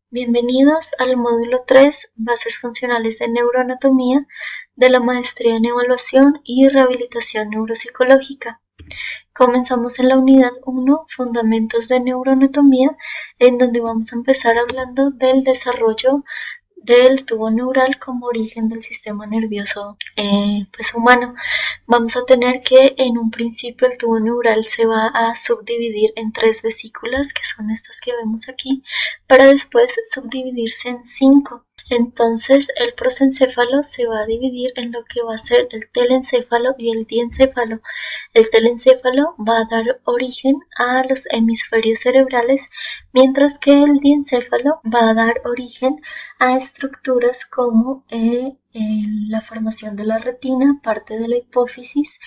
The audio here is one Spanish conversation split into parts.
Bienvenidos al módulo 3, Bases funcionales de neuroanatomía, de la maestría en evaluación y rehabilitación neuropsicológica. Comenzamos en la unidad 1, Fundamentos de neuroanatomía, en donde vamos a empezar hablando del desarrollo del tubo neural como origen del sistema nervioso humano. Vamos a tener que en un principio el tubo neural se va a subdividir en 3 vesículas, que son estas que vemos aquí, para después subdividirse en 5. Entonces el prosencéfalo se va a dividir en lo que va a ser el telencéfalo y el diencéfalo. El telencéfalo va a dar origen a los hemisferios cerebrales, mientras que el diencéfalo va a dar origen a estructuras como la formación de la retina, parte de la hipófisis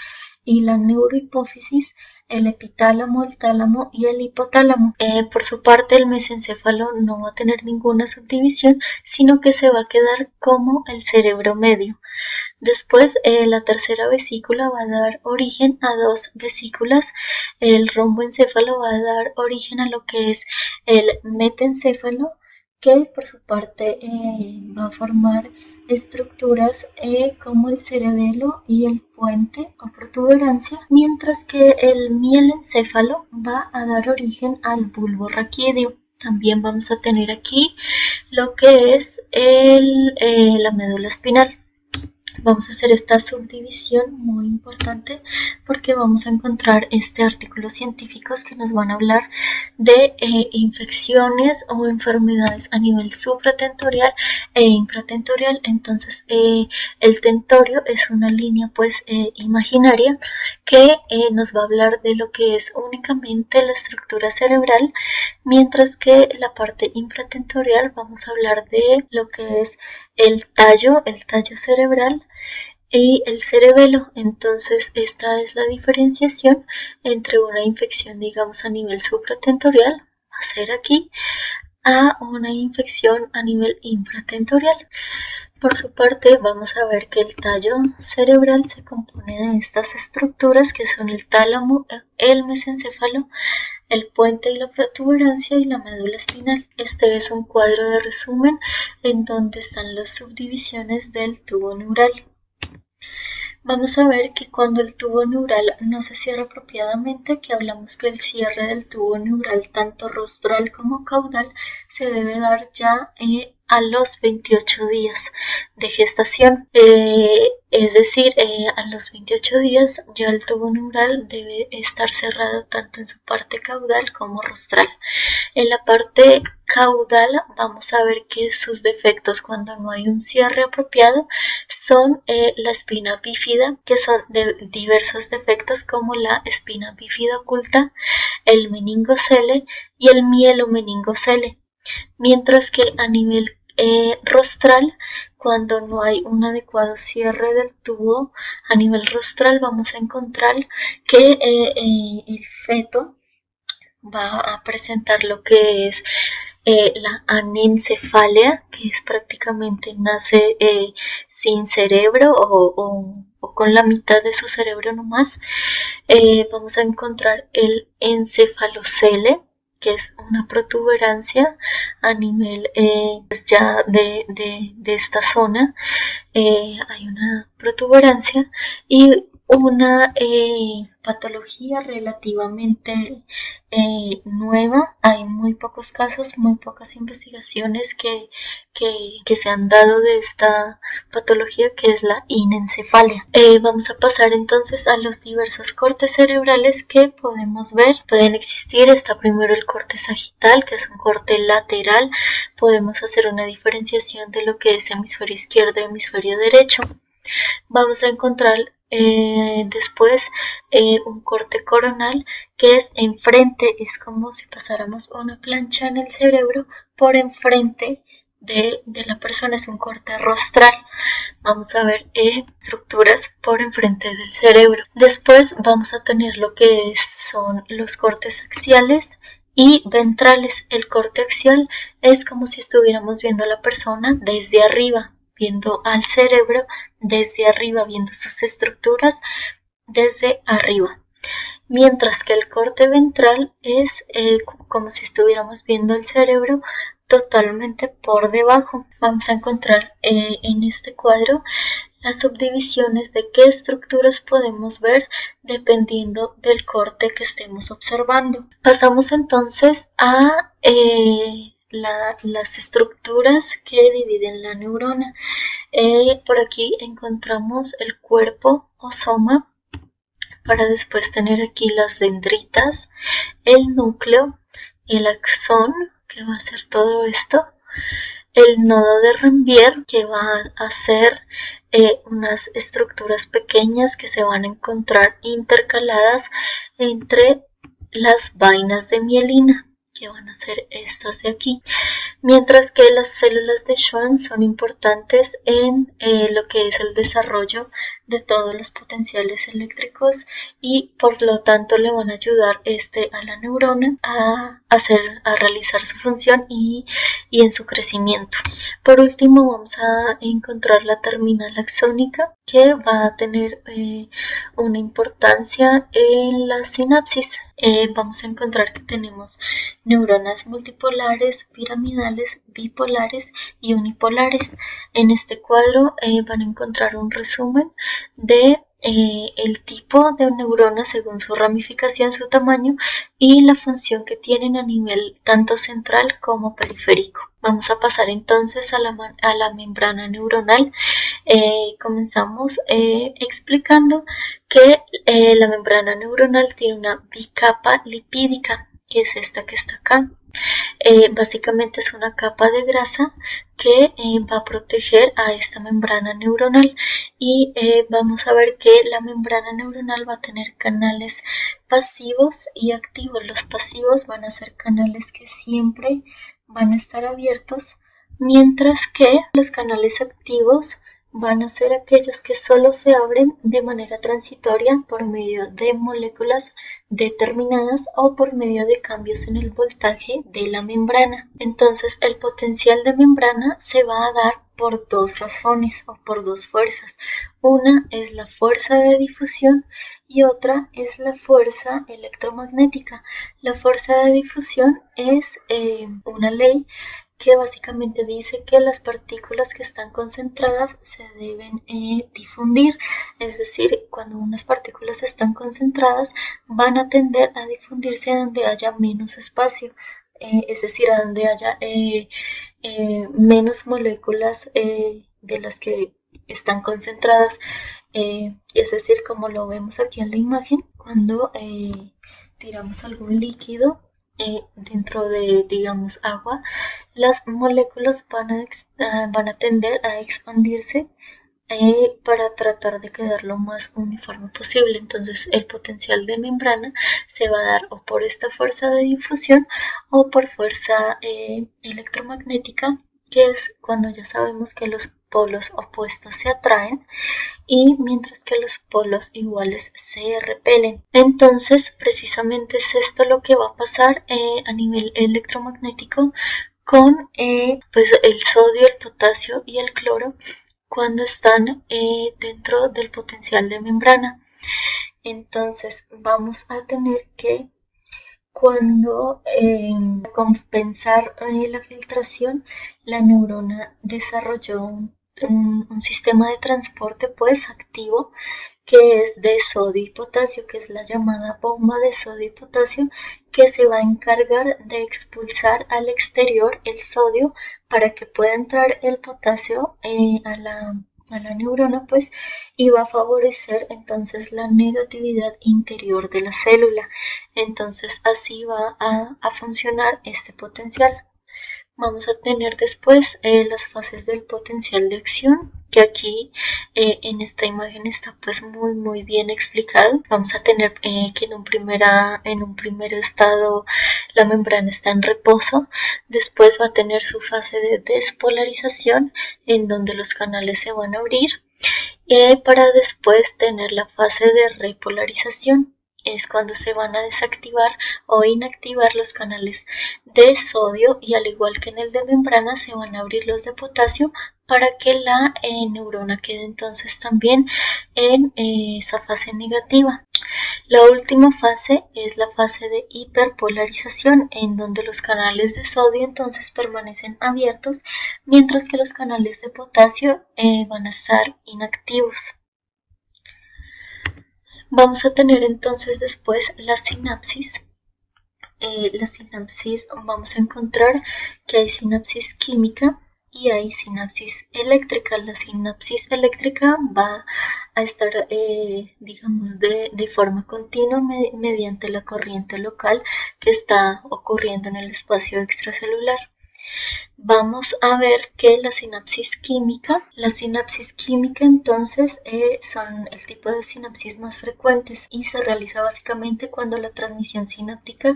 y la neurohipófisis, el epitálamo, el tálamo y el hipotálamo. Por su parte, el mesencéfalo no va a tener ninguna subdivisión, sino que se va a quedar como el cerebro medio. Después, la tercera vesícula va a dar origen a 2 vesículas. El romboencéfalo va a dar origen a lo que es el metencéfalo, que por su parte va a formar estructuras como el cerebelo y el puente o protuberancia, mientras que el mielencéfalo va a dar origen al bulbo raquídeo. También vamos a tener aquí lo que es la médula espinal. Vamos a hacer esta subdivisión muy importante porque vamos a encontrar artículos científicos que nos van a hablar de infecciones o enfermedades a nivel supratentorial e infratentorial. Entonces el tentorio es una línea imaginaria que nos va a hablar de lo que es únicamente la estructura cerebral, mientras que la parte infratentorial vamos a hablar de lo que es el tallo cerebral y el cerebelo. Entonces esta es la diferenciación entre una infección, digamos, a nivel supratentorial, va a ser aquí, a una infección a nivel infratentorial. Por su parte, vamos a ver que el tallo cerebral se compone de estas estructuras que son el tálamo, el mesencéfalo, el puente y la protuberancia y la médula espinal. Este es un cuadro de resumen en donde están las subdivisiones del tubo neural. Vamos a ver que cuando el tubo neural no se cierra apropiadamente, que hablamos que el cierre del tubo neural tanto rostral como caudal se debe dar ya a los 28 días de gestación. Es decir, a los 28 días ya el tubo neural debe estar cerrado tanto en su parte caudal como rostral. En la parte caudal vamos a ver que sus defectos cuando no hay un cierre apropiado son la espina bífida, que son de diversos defectos como la espina bífida oculta, el meningocele y el mielomeningocele. Mientras que a nivel rostral, cuando no hay un adecuado cierre del tubo a nivel rostral, vamos a encontrar que el feto va a presentar lo que es la anencefalia, que es prácticamente nace sin cerebro o con la mitad de su cerebro nomás. Vamos a encontrar el encefalocele, que es una protuberancia a nivel ya de esta zona. Hay una protuberancia y una patología relativamente nueva. Hay muy pocos casos, muy pocas investigaciones que se han dado de esta patología, que es la inencefalia. Vamos a pasar entonces a los diversos cortes cerebrales que podemos ver. Pueden existir. Está primero el corte sagital, que es un corte lateral. Podemos hacer una diferenciación de lo que es hemisferio izquierdo y hemisferio derecho. Vamos a encontrar después un corte coronal, que es enfrente, es como si pasáramos una plancha en el cerebro por enfrente de la persona, es un corte rostral. Vamos a ver estructuras por enfrente del cerebro. Después vamos a tener lo que son los cortes axiales y ventrales. El corte axial es como si estuviéramos viendo a la persona desde arriba, viendo al cerebro desde arriba, viendo sus estructuras desde arriba. mientras que el corte ventral es como si estuviéramos viendo el cerebro totalmente por debajo. Vamos a encontrar en este cuadro las subdivisiones de qué estructuras podemos ver dependiendo del corte que estemos observando. Pasamos entonces a las estructuras que dividen la neurona. Por aquí encontramos el cuerpo o soma, para después tener aquí las dendritas, el núcleo, el axón, que va a ser todo esto, el nodo de Ranvier, que va a ser unas estructuras pequeñas que se van a encontrar intercaladas entre las vainas de mielina, que van a ser estas de aquí, mientras que las células de Schwann son importantes en lo que es el desarrollo de todos los potenciales eléctricos y por lo tanto le van a ayudar a la neurona a realizar su función y en su crecimiento. Por último vamos a encontrar la terminal axónica, que va a tener una importancia en la sinapsis. Vamos a encontrar que tenemos neuronas multipolares, piramidales, bipolares y unipolares. En este cuadro van a encontrar un resumen de el tipo de neurona según su ramificación, su tamaño y la función que tienen a nivel tanto central como periférico. Vamos a pasar entonces a la membrana neuronal. Comenzamos explicando que la membrana neuronal tiene una bicapa lipídica, que es esta que está acá. Básicamente es una capa de grasa que va a proteger a esta membrana neuronal y vamos a ver que la membrana neuronal va a tener canales pasivos y activos. Los pasivos van a ser canales que siempre van a estar abiertos, mientras que los canales activos van a ser aquellos que solo se abren de manera transitoria por medio de moléculas determinadas o por medio de cambios en el voltaje de la membrana. Entonces el potencial de membrana se va a dar por dos razones o por dos fuerzas. Una es la fuerza de difusión y otra es la fuerza electromagnética. La fuerza de difusión es una ley que básicamente dice que las partículas que están concentradas se deben difundir, es decir, cuando unas partículas están concentradas van a tender a difundirse a donde haya menos espacio, es decir, a donde haya menos moléculas de las que están concentradas, es decir, como lo vemos aquí en la imagen, cuando tiramos algún líquido dentro de, digamos, agua, las moléculas van a tender a expandirse para tratar de quedar lo más uniforme posible. Entonces el potencial de membrana se va a dar o por esta fuerza de difusión o por fuerza electromagnética, que es cuando ya sabemos que los polos opuestos se atraen y mientras que los polos iguales se repelen. Entonces precisamente es esto lo que va a pasar a nivel electromagnético con pues el sodio, el potasio y el cloro cuando están dentro del potencial de membrana. Entonces vamos a tener que cuando compensar la filtración, la neurona desarrolló un sistema de transporte pues activo, que es de sodio y potasio, que es la llamada bomba de sodio y potasio, que se va a encargar de expulsar al exterior el sodio para que pueda entrar el potasio a la neurona, pues, y va a favorecer entonces la negatividad interior de la célula. Entonces así va a funcionar este potencial. Vamos a tener después las fases del potencial de acción, que aquí en esta imagen está pues muy bien explicado. Vamos a tener que en un primer estado la membrana está en reposo, después va a tener su fase de despolarización en donde los canales se van a abrir para después tener la fase de repolarización. Es cuando se van a desactivar o inactivar los canales de sodio y al igual que en el de membrana se van a abrir los de potasio para que la neurona quede entonces también en esa fase negativa. La última fase es la fase de hiperpolarización, en donde los canales de sodio entonces permanecen abiertos, mientras que los canales de potasio van a estar inactivos. Vamos a tener entonces después la sinapsis. Vamos a encontrar que hay sinapsis química y hay sinapsis eléctrica. La sinapsis eléctrica va a estar, digamos, de forma continua mediante la corriente local que está ocurriendo en el espacio extracelular. Vamos a ver que la sinapsis química entonces son el tipo de sinapsis más frecuentes y se realiza básicamente cuando la transmisión sináptica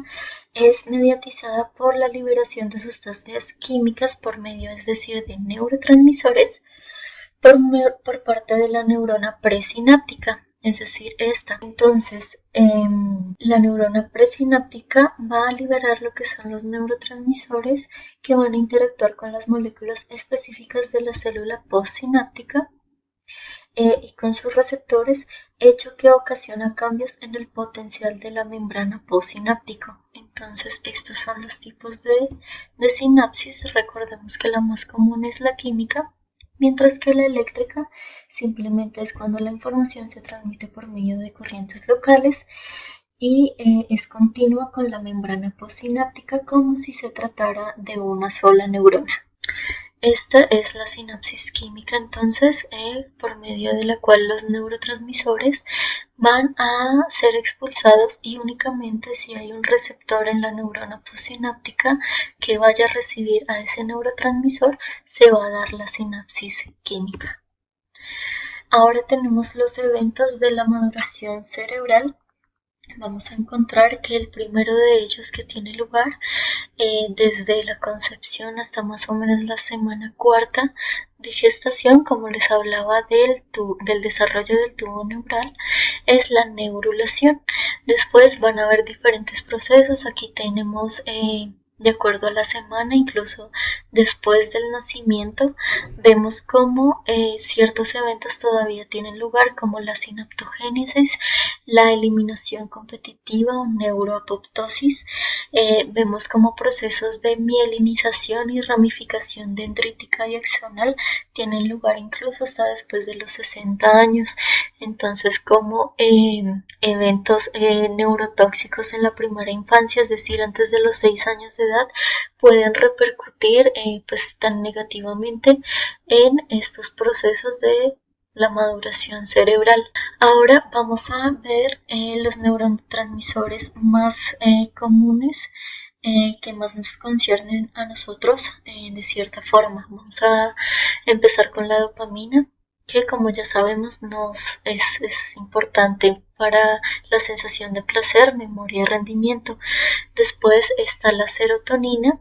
es mediatizada por la liberación de sustancias químicas por medio, es decir, de neurotransmisores por parte de la neurona presináptica, es decir, esta. Entonces, la neurona presináptica va a liberar lo que son los neurotransmisores que van a interactuar con las moléculas específicas de la célula postsináptica y con sus receptores, hecho que ocasiona cambios en el potencial de la membrana postsináptico. Entonces, estos son los tipos de sinapsis. Recordemos que la más común es la química, mientras que la eléctrica simplemente es cuando la información se transmite por medio de corrientes locales y es continua con la membrana postsináptica, como si se tratara de una sola neurona. Esta es la sinapsis química, entonces, por medio de la cual los neurotransmisores van a ser expulsados y únicamente si hay un receptor en la neurona postsináptica que vaya a recibir a ese neurotransmisor, se va a dar la sinapsis química. Ahora tenemos los eventos de la maduración cerebral. Vamos a encontrar que el primero de ellos, que tiene lugar desde la concepción hasta más o menos la semana cuarta de gestación, como les hablaba del desarrollo del tubo neural, es la neurulación. Después van a haber diferentes procesos. Aquí tenemos de acuerdo a la semana, incluso después del nacimiento, vemos cómo ciertos eventos todavía tienen lugar, como la sinaptogénesis, la eliminación competitiva o neuroapoptosis. Vemos como procesos de mielinización y ramificación dendrítica y axonal tienen lugar incluso hasta después de los 60 años. Entonces, como eventos neurotóxicos en la primera infancia, es decir, antes de los 6 años de edad, pueden repercutir pues tan negativamente en estos procesos de la maduración cerebral. Ahora vamos a ver los neurotransmisores más comunes que más nos conciernen a nosotros de cierta forma. Vamos a empezar con la dopamina, que como ya sabemos es importante para la sensación de placer, memoria y rendimiento. Después está la serotonina,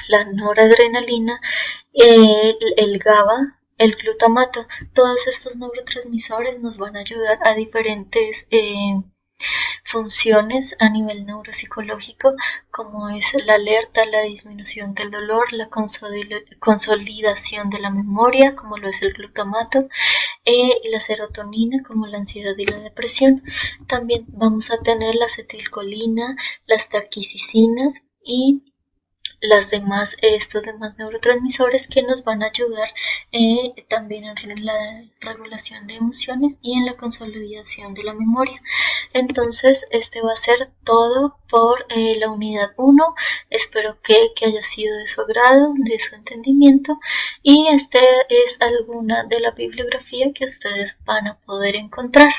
la noradrenalina, el GABA, el glutamato. Todos estos neurotransmisores nos van a ayudar a diferentes funciones a nivel neuropsicológico, como es la alerta, la disminución del dolor, la consolidación de la memoria, como lo es el glutamato, la serotonina, como la ansiedad y la depresión. También vamos a tener la acetilcolina, las taquicicinas y estos demás neurotransmisores que nos van a ayudar también en la regulación de emociones y en la consolidación de la memoria. Entonces, este va a ser todo por la unidad 1. Espero que haya sido de su agrado, de su entendimiento, y este es alguna de la bibliografía que ustedes van a poder encontrar.